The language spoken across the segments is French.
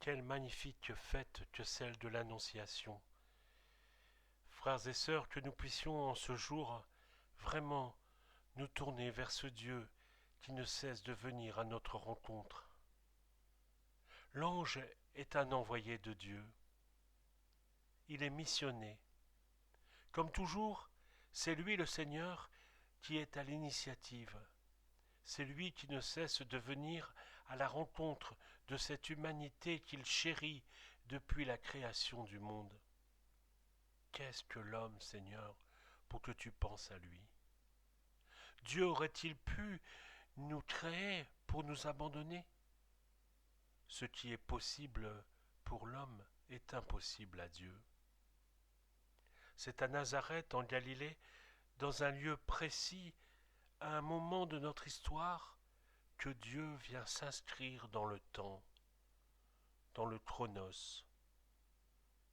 Quelle magnifique fête que celle de l'Annonciation. Frères et sœurs, que nous puissions en ce jour vraiment nous tourner vers ce Dieu qui ne cesse de venir à notre rencontre. L'ange est un envoyé de Dieu. Il est missionné. Comme toujours, c'est lui le Seigneur qui est à l'initiative. C'est lui qui ne cesse de venir à la rencontre de cette humanité qu'il chérit depuis la création du monde. Qu'est-ce que l'homme, Seigneur, pour que tu penses à lui? Dieu aurait-il pu nous créer pour nous abandonner? Ce qui est possible pour l'homme est impossible à Dieu. C'est à Nazareth, en Galilée, dans un lieu précis, à un moment de notre histoire, que Dieu vient s'inscrire dans le temps, dans le chronos,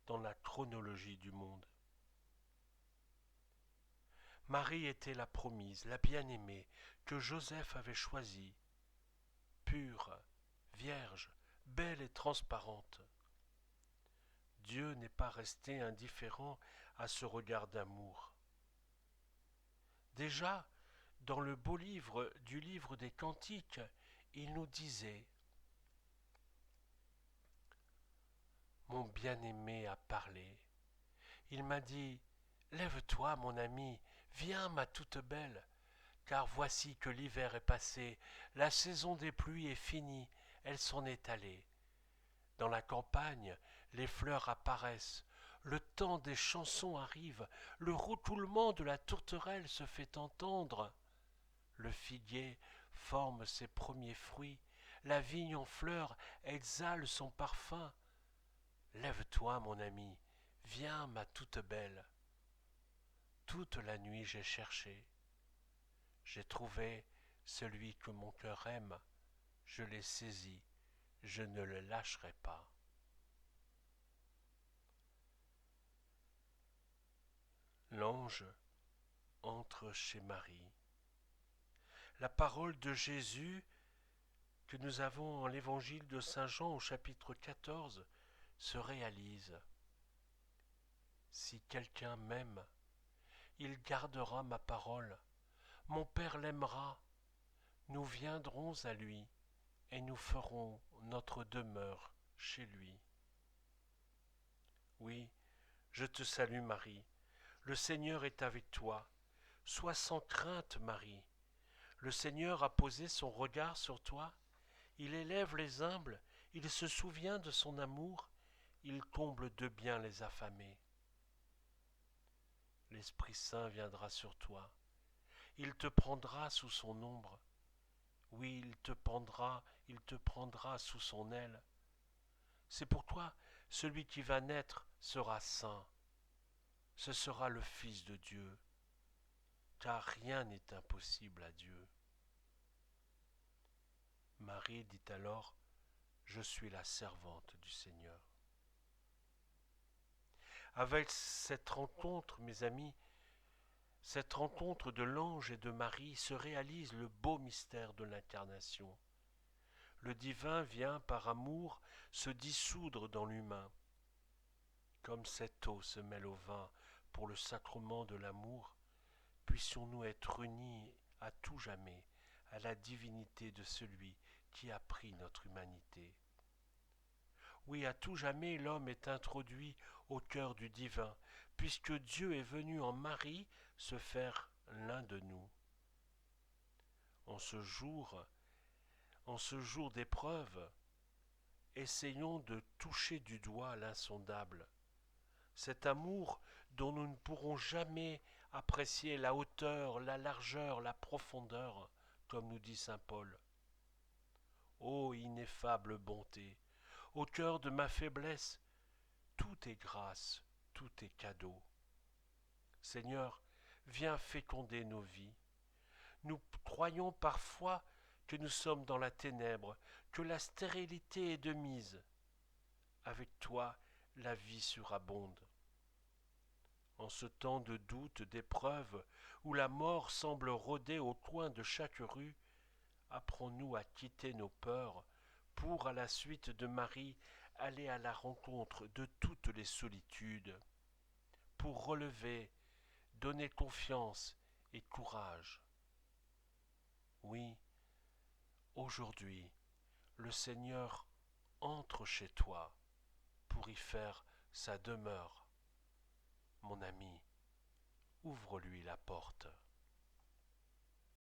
dans la chronologie du monde. Marie était la promise, la bien-aimée, que Joseph avait choisie, pure, vierge, belle et transparente. Dieu n'est pas resté indifférent à ce regard d'amour. Déjà, dans le beau livre du livre des Cantiques, il nous disait: Mon bien-aimé a parlé. Il m'a dit: Lève-toi, mon ami, viens, ma toute belle, car voici que l'hiver est passé, la saison des pluies est finie, elle s'en est allée. Dans la campagne, les fleurs apparaissent, le temps des chansons arrive, le roucoulement de la tourterelle se fait entendre. Le figuier forme ses premiers fruits, la vigne en fleurs exhale son parfum. Lève-toi, mon ami, viens, ma toute belle. Toute la nuit j'ai cherché. J'ai trouvé celui que mon cœur aime. Je l'ai saisi, je ne le lâcherai pas. L'ange entre chez Marie. La parole de Jésus que nous avons en l'évangile de Saint Jean au chapitre 14 se réalise. Si quelqu'un m'aime, il gardera ma parole. Mon Père l'aimera. Nous viendrons à lui et nous ferons notre demeure chez lui. Oui, je te salue Marie. Le Seigneur est avec toi. Sois sans crainte, Marie. Le Seigneur a posé son regard sur toi. Il élève les humbles. Il se souvient de son amour. Il comble de bien les affamés. L'Esprit Saint viendra sur toi. Il te prendra sous son ombre. Oui, il te prendra sous son aile. C'est pour toi, celui qui va naître sera saint. Ce sera le Fils de Dieu, car rien n'est impossible à Dieu. Marie dit alors: Je suis la servante du Seigneur. Avec cette rencontre, mes amis, cette rencontre de l'ange et de Marie se réalise le beau mystère de l'incarnation. Le divin vient par amour se dissoudre dans l'humain. Comme cette eau se mêle au vin pour le sacrement de l'amour, puissions-nous être unis à tout jamais à la divinité de celui qui a pris notre humanité. Oui, à tout jamais l'homme est introduit au cœur du divin, puisque Dieu est venu en Marie se faire l'un de nous. En ce jour, d'épreuve, essayons de toucher du doigt l'insondable, cet amour dont nous ne pourrons jamais apprécier la hauteur, la largeur, la profondeur, comme nous dit saint Paul. Ô ineffable bonté, au cœur de ma faiblesse, tout est grâce, tout est cadeau. Seigneur, viens féconder nos vies. Nous croyons parfois que nous sommes dans la ténèbre, que la stérilité est de mise. Avec toi, la vie surabonde. En ce temps de doute, d'épreuve, où la mort semble rôder au coin de chaque rue, apprends-nous à quitter nos peurs pour, à la suite de Marie, aller à la rencontre de toutes les solitudes, pour relever, donner confiance et courage. Oui, aujourd'hui, le Seigneur entre chez toi pour y faire sa demeure. Mon ami, ouvre-lui la porte.